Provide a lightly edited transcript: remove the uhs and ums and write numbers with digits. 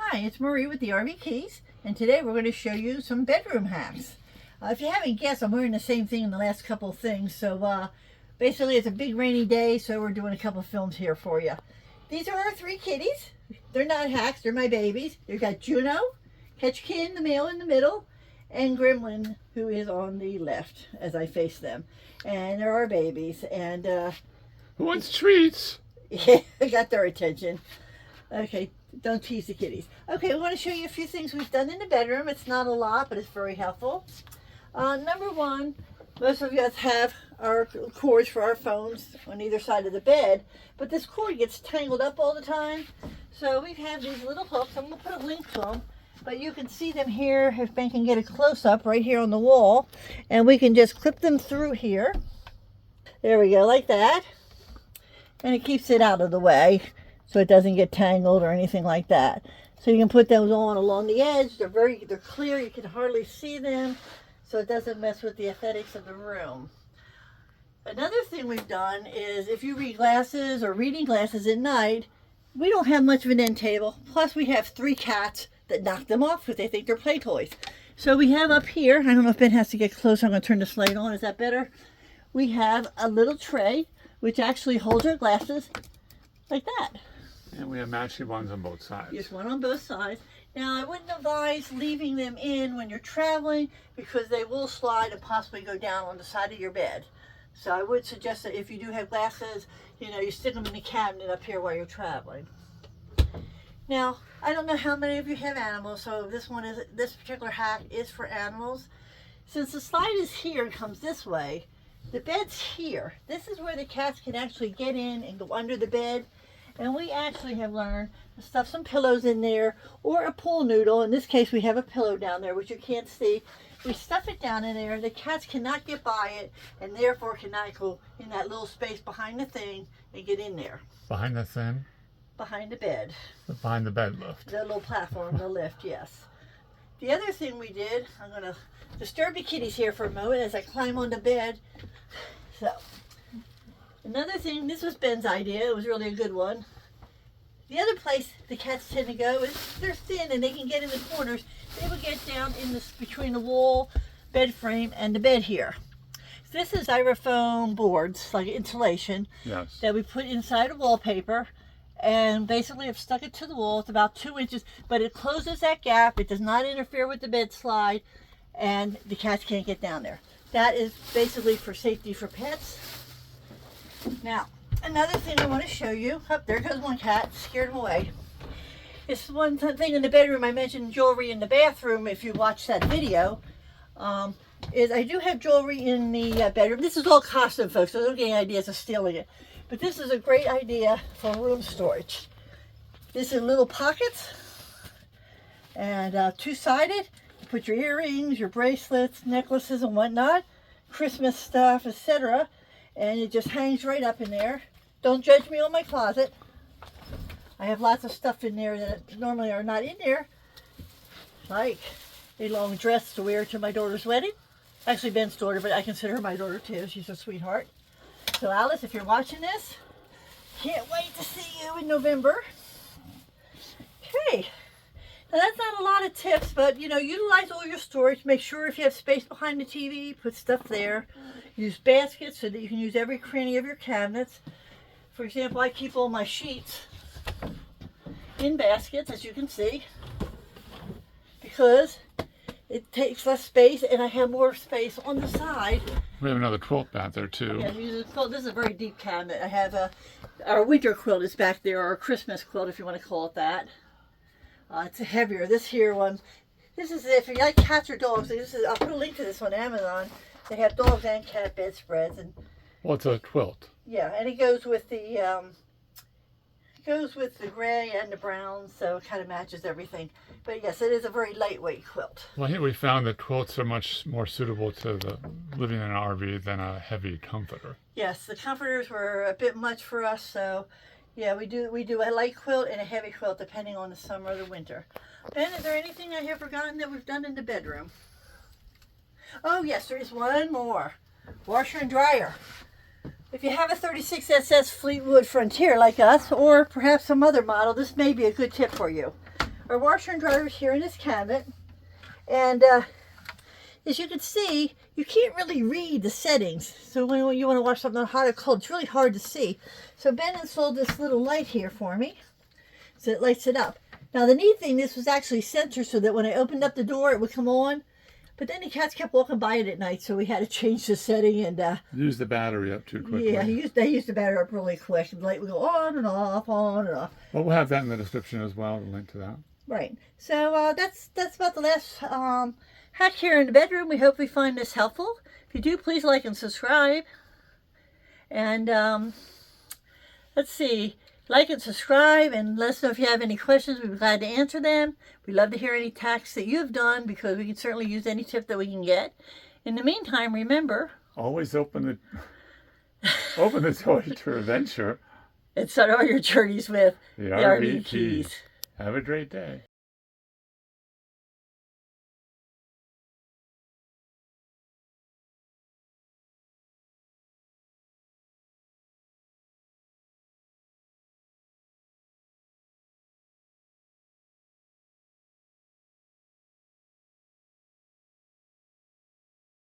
Hi, it's Marie with the Thervkeys, and today we're going to show you some bedroom hacks. If you haven't guessed, I'm wearing the same thing in the last couple of things, so basically it's a big rainy day, so we're doing a couple of films here for you. These are our three kitties. They're not hacks, they're my babies. You've got Juno, Ketchkin, the male in the middle, and Gremlin, who is on the left as I face them. And they're our babies, and who wants treats? Yeah, I got their attention. Okay, don't tease the kitties. Okay, we want to show you a few things we've done in the bedroom. It's not a lot, but it's very helpful. Number one, most of us have our cords for our phones on either side of the bed, but this cord gets tangled up all the time. So we have these little hooks. I'm going to put a link to them, but you can see them here if Ben can get a close-up right here on the wall, and we can just clip them through here. There we go, like that. And it keeps it out of the way so it doesn't get tangled or anything like that. So you can put those on along the edge. They're clear, you can hardly see them, so it doesn't mess with the aesthetics of the room. Another thing we've done is if you read glasses or reading glasses at night, we don't have much of an end table. Plus we have 3 cats that knock them off because they think they're play toys. So we have up here, I don't know if Ben has to get closer, I'm going to turn this light on, is that better? We have a little tray which actually holds our glasses like that. And we have matching ones on both sides. Just one on both sides. Now, I wouldn't advise leaving them in when you're traveling because they will slide and possibly go down on the side of your bed. So I would suggest that if you do have glasses, you stick them in the cabinet up here while you're traveling. Now, I don't know how many of you have animals, so this particular hack is for animals. Since the slide is here and comes this way, the bed's here. This is where the cats can actually get in and go under the bed. And we actually have learned to stuff some pillows in there or a pool noodle. In this case, we have a pillow down there, which you can't see. We stuff it down in there. The cats cannot get by it and therefore cannot go in that little space behind the thing and get in there. Behind the thing? Behind the bed. Behind the bed lift. The little platform, the lift, yes. The other thing we did, I'm going to disturb the kitties here for a moment as I climb on the bed. So, another thing, this was Ben's idea, it was really a good one. The other place the cats tend to go is they're thin and they can get in the corners. They will get down in this between the wall, bed frame, and the bed here. This is styrofoam boards, like insulation, yes, that we put inside a wallpaper. And basically I've stuck it to the wall. It's about 2 inches, but it closes that gap. It does not interfere with the bed slide, and the cats can't get down there. That is basically for safety for pets. Now, another thing I want to show you. Oh, there goes one cat. Scared him away. It's one thing in the bedroom. I mentioned jewelry in the bathroom. If you watch that video, is I do have jewelry in the bedroom. This is all costume, folks, so don't get any ideas of stealing it. But this is a great idea for room storage. This is little pockets and two-sided. You put your earrings, your bracelets, necklaces and whatnot, Christmas stuff, etc. And it just hangs right up in there. Don't judge me on my closet. I have lots of stuff in there that normally are not in there. Like a long dress to wear to my daughter's wedding. Actually Ben's daughter, but I consider her my daughter too. She's a sweetheart. So Alice, if you're watching this, can't wait to see you in November. Okay, now that's not a lot of tips, but utilize all your storage. Make sure if you have space behind the TV, put stuff there. Use baskets so that you can use every cranny of your cabinets. For example, I keep all my sheets in baskets, as you can see, because it takes less space and I have more space on the side. We have another quilt back there too. Yeah, this is a very deep cabinet. I have our winter quilt is back there, or a Christmas quilt if you want to call it that. It's heavier. This here one, this is if you like cats or dogs. I'll put a link to this on Amazon. They have dogs and cat bedspreads. And well, it's a quilt. Yeah, and it goes with the gray and the brown, so it kind of matches everything. But yes, it is a very lightweight quilt. Well, here we found that quilts are much more suitable to the living in an RV than a heavy comforter. Yes, the comforters were a bit much for us, so yeah, we do a light quilt and a heavy quilt depending on the summer or the winter. Ben, is there anything I have forgotten that we've done in the bedroom? Oh yes, there is one more. Washer and dryer. If you have a 36SS Fleetwood Frontier like us, or perhaps some other model, this may be a good tip for you. our washer and dryer is here in this cabinet. And as you can see, you can't really read the settings. So when you want to wash something hot or cold, it's really hard to see. So Ben installed this little light here for me, so it lights it up. Now the neat thing, this was actually censored so that when I opened up the door, it would come on. But then the cats kept walking by it at night, so we had to change the setting and use the battery up too quickly. Yeah, they used the battery up really quick. The light would go on and off, on and off. Well, we'll have that in the description as well, the link to that. Right. So that's about the last hack here in the bedroom. We hope we find this helpful. If you do, please like and subscribe. And let's see. Like and subscribe, and let us know if you have any questions. We'd be glad to answer them. We'd love to hear any hacks that you've done, because we can certainly use any tip that we can get. In the meantime, remember, always open the door to adventure. And start all your journeys with the RV keys. Have a great day.